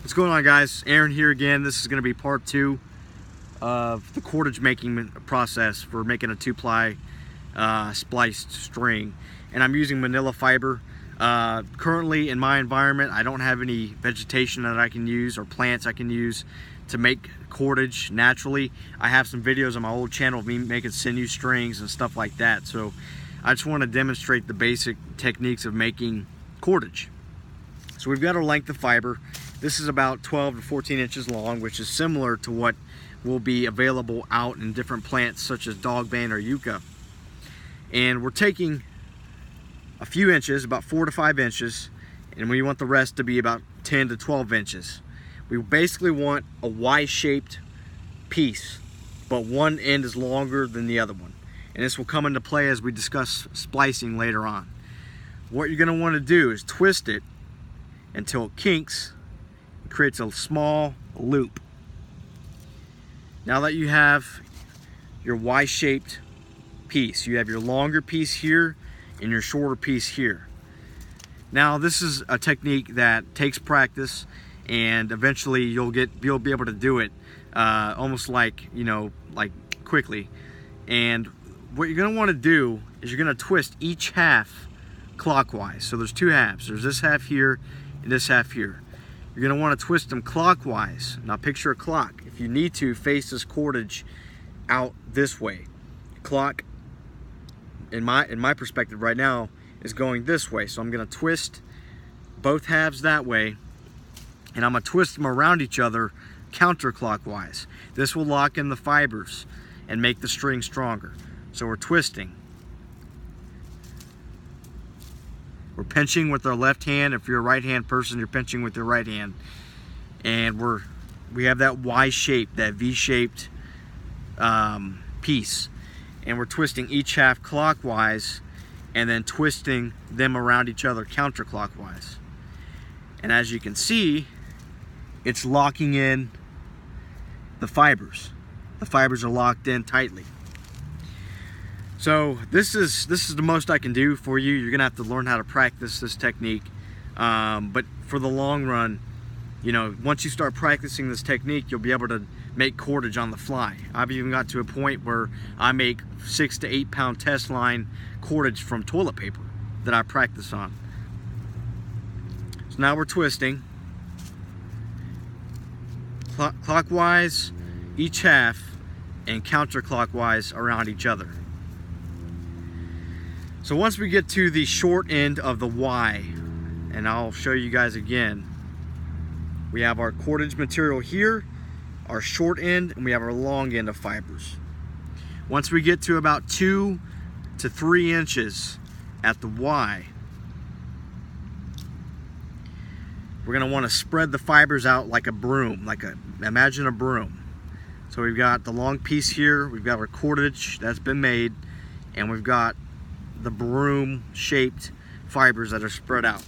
What's going on, guys? Aaron here again. This is going to be part 2 of the cordage making process for making a 2-ply spliced string, and I'm using manila fiber. Currently in my environment, I don't have any vegetation that I can use or plants I can use to make cordage naturally. I have some videos on my old channel of me making sinew strings and stuff like that, so I just want to demonstrate the basic techniques of making cordage. So we've got our length of fiber. This is about 12 to 14 inches long, which is similar to what will be available out in different plants such as dogbane or yucca. And we're taking a few inches, about 4 to 5 inches, and we want the rest to be about 10 to 12 inches. We basically want a Y-shaped piece, but one end is longer than the other one. And this will come into play as we discuss splicing later on. What you're going to want to do is twist it until it kinks and creates a small loop. Now that you have your Y-shaped piece, you have your longer piece here and your shorter piece here. Now this is a technique that takes practice, and eventually you'll be able to do it almost like, like quickly. And what you're going to want to do is you're going to twist each half clockwise. So there's two halves. There's this half here and this half here. You're going to want to twist them clockwise. Now picture a clock. If you need to, face this cordage out this way. Clock, in my perspective right now, is going this way. So I'm going to twist both halves that way, and I'm going to twist them around each other counterclockwise. This will lock in the fibers and make the string stronger. So we're twisting. We're pinching with our left hand. If you're a right-hand person, you're pinching with your right hand. And we have that Y shape, that V-shaped piece. And we're twisting each half clockwise and then twisting them around each other counterclockwise. And as you can see, it's locking in the fibers. The fibers are locked in tightly. So this is the most I can do for you. You're gonna have to learn how to practice this technique, but for the long run, once you start practicing this technique, you'll be able to make cordage on the fly. I've even got to a point where I make 6 to 8 pound test line cordage from toilet paper that I practice on. So now we're twisting clockwise each half and counterclockwise around each other. So once we get to the short end of the Y, and I'll show you guys again, we have our cordage material here, our short end, and we have our long end of fibers. Once we get to about 2 to 3 inches at the Y, we're going to want to spread the fibers out like a broom, imagine a broom. So we've got the long piece here, we've got our cordage that's been made, and we've got the broom shaped fibers that are spread out.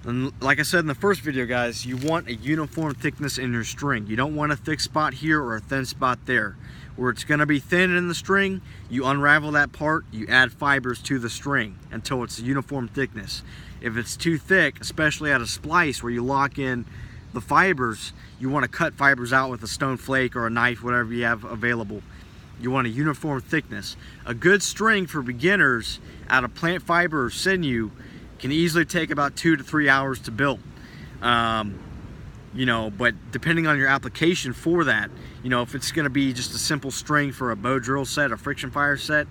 And like I said in the first video, guys, you want a uniform thickness in your string. You don't want a thick spot here or a thin spot there. Where it's going to be thin in the string, you unravel that part, you add fibers to the string until it's a uniform thickness. If it's too thick, especially at a splice where you lock in the fibers, you want to cut fibers out with a stone flake or a knife, whatever you have available. You want a uniform thickness. A good string for beginners out of plant fiber or sinew can easily take about 2 to 3 hours to build. But depending on your application for that, if it's going to be just a simple string for a bow drill set, a friction fire set,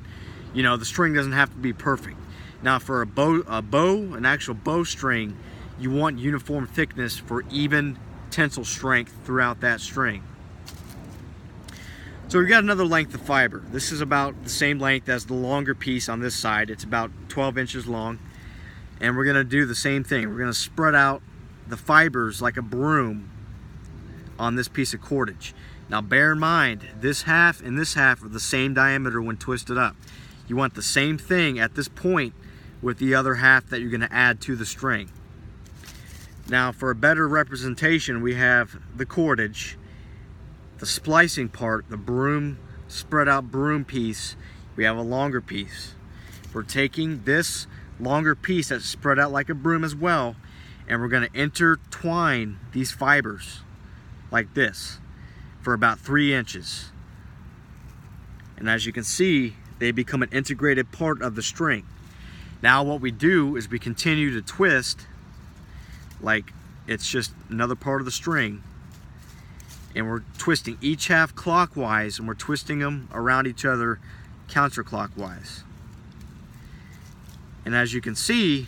the string doesn't have to be perfect. Now for an actual bow string, you want uniform thickness for even tensile strength throughout that string. So we've got another length of fiber. This is about the same length as the longer piece on this side. It's about 12 inches long. And we're gonna do the same thing. We're gonna spread out the fibers like a broom on this piece of cordage. Now bear in mind, this half and this half are the same diameter when twisted up. You want the same thing at this point with the other half that you're gonna add to the string. Now for a better representation, we have the cordage, the splicing part, the broom, spread out broom piece. We have a longer piece. We're taking this longer piece that's spread out like a broom as well, and we're going to intertwine these fibers like this for about 3 inches. And as you can see, they become an integrated part of the string. Now what we do is we continue to twist like it's just another part of the string, and we're twisting each half clockwise, and we're twisting them around each other counterclockwise. And as you can see,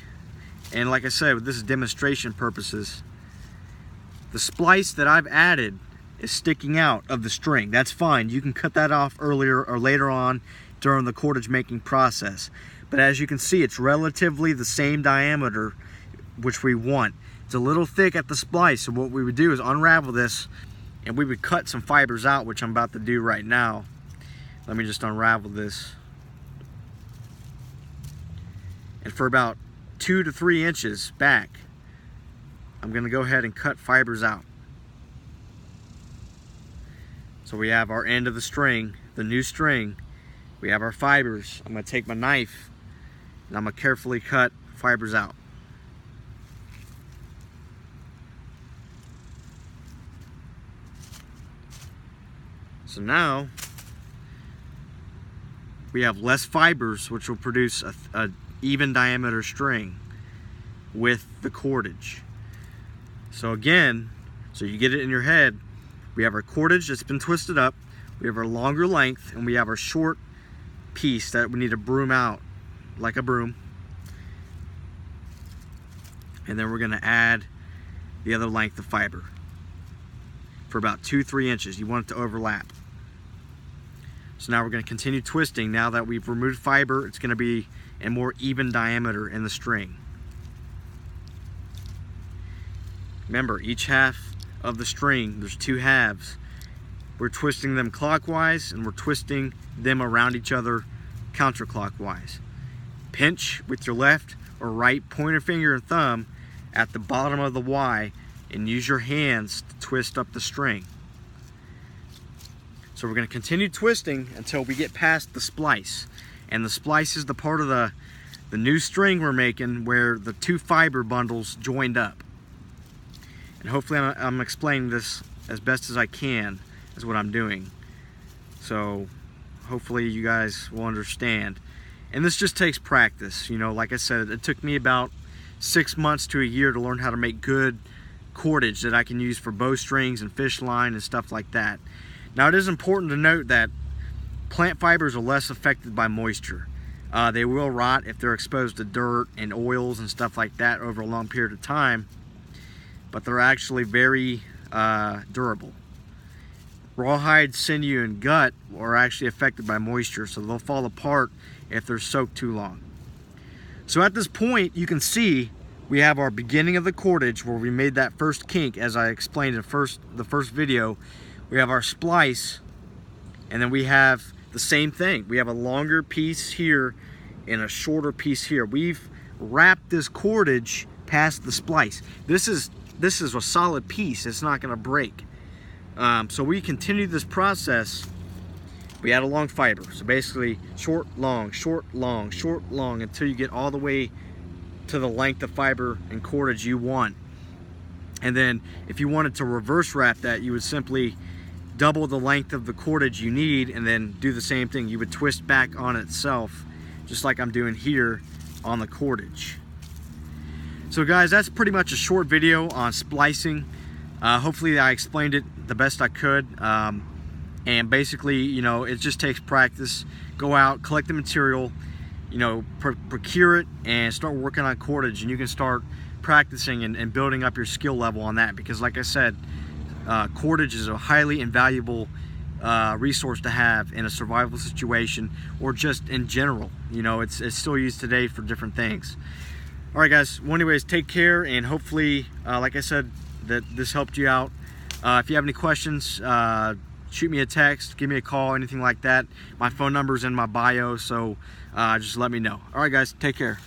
and like I said, this is demonstration purposes, the splice that I've added is sticking out of the string. That's fine. You can cut that off earlier or later on during the cordage making process. But as you can see, it's relatively the same diameter which we want. It's a little thick at the splice, so what we would do is unravel this and we would cut some fibers out, which I'm about to do right now. Let me just unravel this. And for about 2 to 3 inches back, I'm going to go ahead and cut fibers out. So we have our end of the string, the new string. We have our fibers. I'm going to take my knife and I'm going to carefully cut fibers out. So now we have less fibers, which will produce a even diameter string with the cordage. So again, so you get it in your head, we have our cordage that's been twisted up, we have our longer length, and we have our short piece that we need to broom out like a broom. And then we're going to add the other length of fiber for about 2-3 inches. You want it to overlap. So now we're going to continue twisting. Now that we've removed fiber, it's going to be a more even diameter in the string. Remember, each half of the string, there's 2 halves. We're twisting them clockwise and we're twisting them around each other counterclockwise. Pinch with your left or right pointer finger and thumb at the bottom of the Y and use your hands to twist up the string. So we're going to continue twisting until we get past the splice. And the splice is the part of the new string we're making where the 2 fiber bundles joined up. And hopefully I'm explaining this as best as I can is what I'm doing. So hopefully you guys will understand. And this just takes practice. You know, like I said, it took me about 6 months to a year to learn how to make good cordage that I can use for bowstrings and fish line and stuff like that. Now it is important to note that plant fibers are less affected by moisture. They will rot if they're exposed to dirt and oils and stuff like that over a long period of time, but they're actually very durable. Rawhide, sinew, and gut are actually affected by moisture, so they'll fall apart if they're soaked too long. So at this point, you can see we have our beginning of the cordage where we made that first kink, as I explained in the first video. We have our splice, and then we have the same thing. We have a longer piece here and a shorter piece here. We've wrapped this cordage past the splice. This is a solid piece. It's not going to break. So we continue this process. We add a long fiber. So basically short, long, short, long, short, long, until you get all the way to the length of fiber and cordage you want. And then if you wanted to reverse wrap that, you would simply double the length of the cordage you need and then do the same thing. You would twist back on itself, just like I'm doing here on the cordage. So guys, that's pretty much a short video on splicing. Hopefully I explained it the best I could. And basically, you know, it just takes practice. Go out, collect the material, you know, procure it, and start working on cordage, and you can start practicing and building up your skill level on that. Because like I said, cordage is a highly invaluable resource to have in a survival situation, or just in general. You know, it's still used today for different things. All right guys, well anyways, take care, and hopefully like I said, that this helped you out. If you have any questions, shoot me a text, give me a call, anything like that. My phone number is in my bio, so just let me know. All right guys, take care.